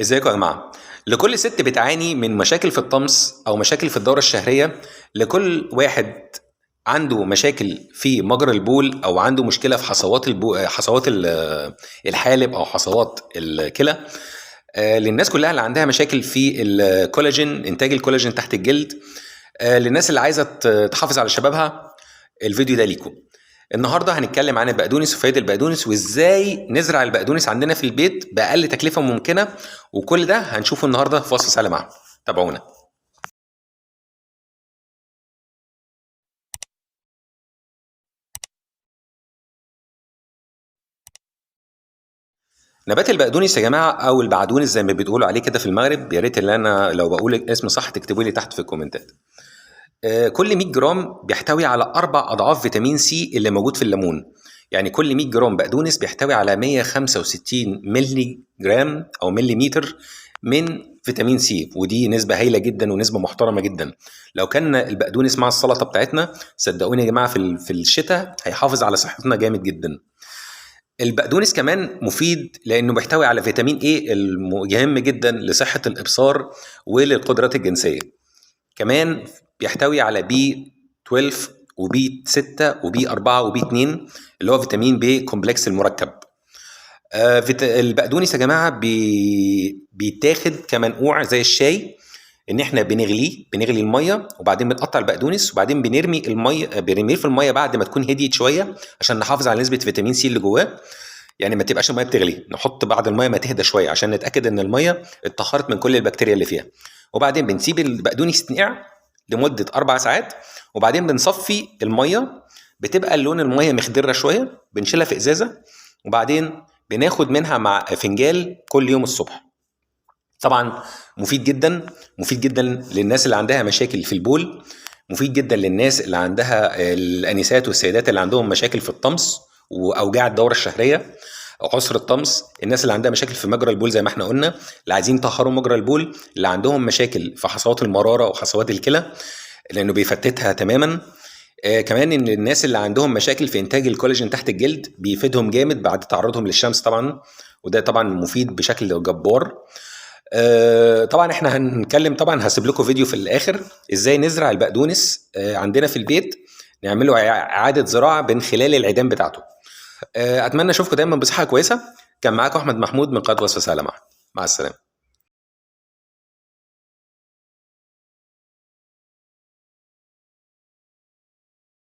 ازيكم يا جماعه؟ لكل ست بتعاني من مشاكل في الطمس او مشاكل في الدوره الشهريه، لكل واحد عنده مشاكل في مجرى البول او عنده مشكله في الحالب او حصوات الكلى. للناس كلها اللي عندها مشاكل في الكولاجين، انتاج الكولاجين تحت الجلد. للناس اللي عايزه تحافظ على شبابها، الفيديو ده ليكم. النهارده هنتكلم عن البقدونس وفوائد البقدونس وازاي نزرع البقدونس عندنا في البيت باقل تكلفه ممكنه، وكل ده هنشوفه النهارده في وصفه سهله معانا. تابعونا. نبات البقدونس يا جماعه، او البعدونس زي ما بتقولوا عليه كده في المغرب، يا ريت اللي انا لو بقول اسم صح تكتبوا لي تحت في الكومنتات. كل 100 جرام بيحتوي على 4 أضعاف فيتامين سي اللي موجود في الليمون. يعني كل 100 جرام بقدونس بيحتوي على 165 ملي جرام أو مليمتر من فيتامين سي، ودي نسبة هايلة جدا ونسبة محترمة جدا. لو كان البقدونس مع السلطة بتاعتنا، صدقوني يا جماعة في الشتاء هيحافظ على صحتنا جامد جدا. البقدونس كمان مفيد لأنه بيحتوي على فيتامين ايه المهم جدا لصحة الإبصار وللقدرات الجنسية. كمان بيحتوي على بي 12 وبي 6 وبي 4 وبي 2 اللي هو فيتامين بي كومبلكس المركب. البقدونس يا جماعه بيتاخد كمنقوع زي الشاي، ان احنا بنغلي الميه وبعدين بنقطع البقدونس وبعدين بنرميه في الميه بعد ما تكون هديت شويه عشان نحافظ على نسبه فيتامين سي اللي جواه. يعني ما تبقاش الميه بتغلي، نحط بعد الميه ما تهدى شويه عشان نتاكد ان الميه اتطهرت من كل البكتيريا اللي فيها. وبعدين بنسيب البقدونس يتنقع لمده 4 ساعات، وبعدين بنصفي الميه، بتبقى لون الميه مخضره شويه، بنشيلها في ازازه، وبعدين بناخد منها مع فنجان كل يوم الصبح. طبعا مفيد جدا، مفيد جدا للناس اللي عندها مشاكل في البول، مفيد جدا للناس اللي عندها الانسات والسيدات اللي عندهم مشاكل في الطمس واوجاع الدوره الشهريه او عسر الطمس، الناس اللي عندها مشاكل في مجرى البول زي ما احنا قلنا، اللي عايزين يطهروا مجرى البول، اللي عندهم مشاكل في حصوات المراره وحصوات الكلى لانه بيفتتها تماما. كمان ان الناس اللي عندهم مشاكل في انتاج الكولاجين تحت الجلد بيفيدهم جامد بعد تعرضهم للشمس طبعا، وده طبعا مفيد بشكل جبار. طبعا احنا هنتكلم، طبعا هسيب لكم فيديو في الاخر ازاي نزرع البقدونس عندنا في البيت، نعمله اعاده زراعه من خلال العيدان بتاعته. اتمنى اشوفكم دايما بصحه كويسه. كان معاكم احمد محمود من قناه وصفه سهله. مع السلامه.